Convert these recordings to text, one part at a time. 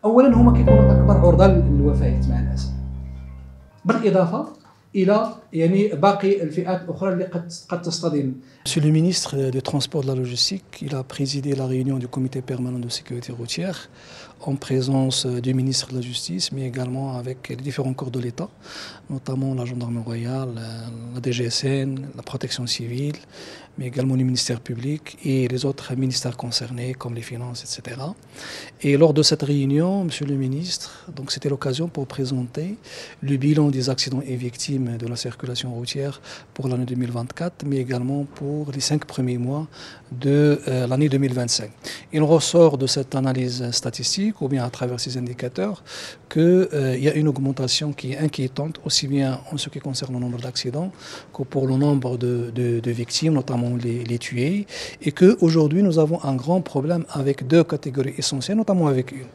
اولا هما كيكونوا اكبر عرضه للوفيات مع الاسف، بالاضافه الى يعني باقي الفئات الاخرى اللي قد تصطدم. Monsieur le ministre des Transports et de la Logistique, il a présidé la réunion du comité permanent de sécurité routière en présence du ministre de la Justice, mais également avec les différents corps de l'État, notamment la gendarmerie royale, la DGSN, la protection civile, mais également le ministère public et les autres ministères concernés comme les finances, etc. Et lors de cette réunion, Monsieur le ministre, donc c'était l'occasion pour présenter le bilan des accidents et victimes de la circulation routière pour l'année 2024, mais également pour les 5 premiers mois de l'année 2025. Il ressort de cette analyse statistique, ou bien à travers ces indicateurs, qu'il y a une augmentation qui est inquiétante, aussi bien en ce qui concerne le nombre d'accidents que pour le nombre de victimes, notamment les tués, et qu'aujourd'hui nous avons un grand problème avec deux catégories essentielles, notamment avec une.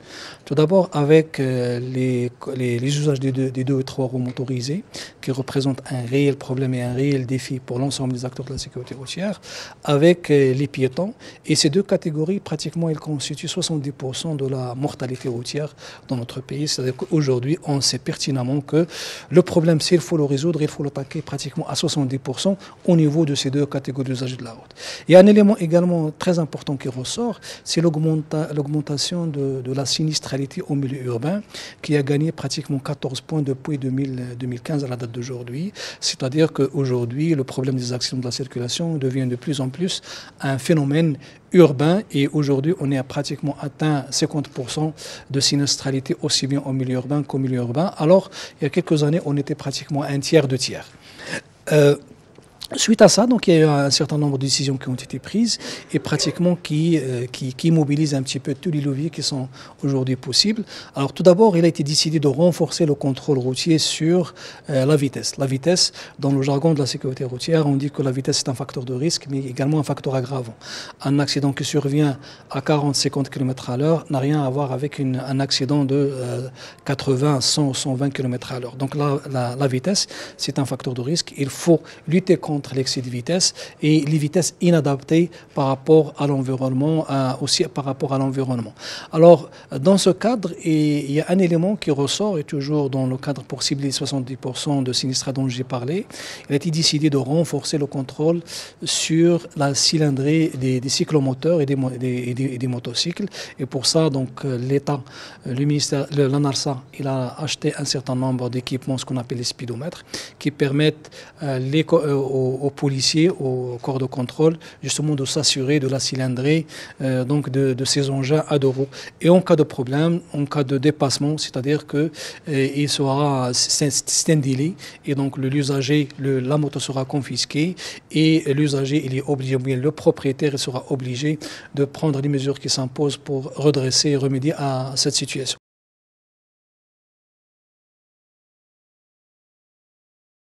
Tout d'abord avec les usages des 2 et 3 roues motorisés, qui représentent un réel problème et un réel défi pour l'ensemble des acteurs de la sécurité routière, avec les piétons. Et ces 2 catégories, pratiquement, elles constituent 70% de la mortalité routière dans notre pays. C'est-à-dire qu'aujourd'hui, on sait pertinemment que le problème, s'il faut le résoudre, il faut l'attaquer pratiquement à 70% au niveau de ces 2 catégories d'usage de la route. Il y a un élément également très important qui ressort, c'est l'augmentation de la sinistralité au milieu urbain, qui a gagné pratiquement 14 points depuis 2015 à la date d'aujourd'hui. C'est-à-dire qu'aujourd'hui, le problème des accidents de la circulation devient de plus en plus un phénomène urbain, et aujourd'hui on est à pratiquement atteint 50% de sinistralité aussi bien au milieu urbain qu'au milieu urbain. Alors il y a quelques années on était pratiquement un tiers de tiers. Suite à ça, donc, il y a eu un certain nombre de décisions qui ont été prises et pratiquement qui mobilisent un petit peu tous les leviers qui sont aujourd'hui possibles. Alors tout d'abord, il a été décidé de renforcer le contrôle routier sur la vitesse. La vitesse, dans le jargon de la sécurité routière, on dit que la vitesse est un facteur de risque, mais également un facteur aggravant. Un accident qui survient à 40-50 km à l'heure n'a rien à voir avec un accident de 80, 100, 120 km à l'heure. Donc la vitesse, c'est un facteur de risque. Il faut lutter contre l'excès de vitesse et les vitesses inadaptées par rapport à l'environnement, aussi par rapport à l'environnement. Alors, dans ce cadre, il y a un élément qui ressort, et toujours dans le cadre pour cibler 70% de sinistres dont j'ai parlé, il a été décidé de renforcer le contrôle sur la cylindrée des cyclomoteurs et des motocycles. Et pour ça, donc, l'État, le ministère, l'ANARSA, il a acheté un certain nombre d'équipements, ce qu'on appelle les speedomètres, qui permettent aux policiers, aux corps de contrôle, justement de s'assurer de la cylindrée donc de ces engins à 2 roues. Et en cas de problème, en cas de dépassement, c'est-à-dire que il sera c'est un délai, et donc l'usager, la moto sera confisquée, et l'usager, il est obligé, bien le propriétaire, il sera obligé de prendre les mesures qui s'imposent pour redresser et remédier à cette situation.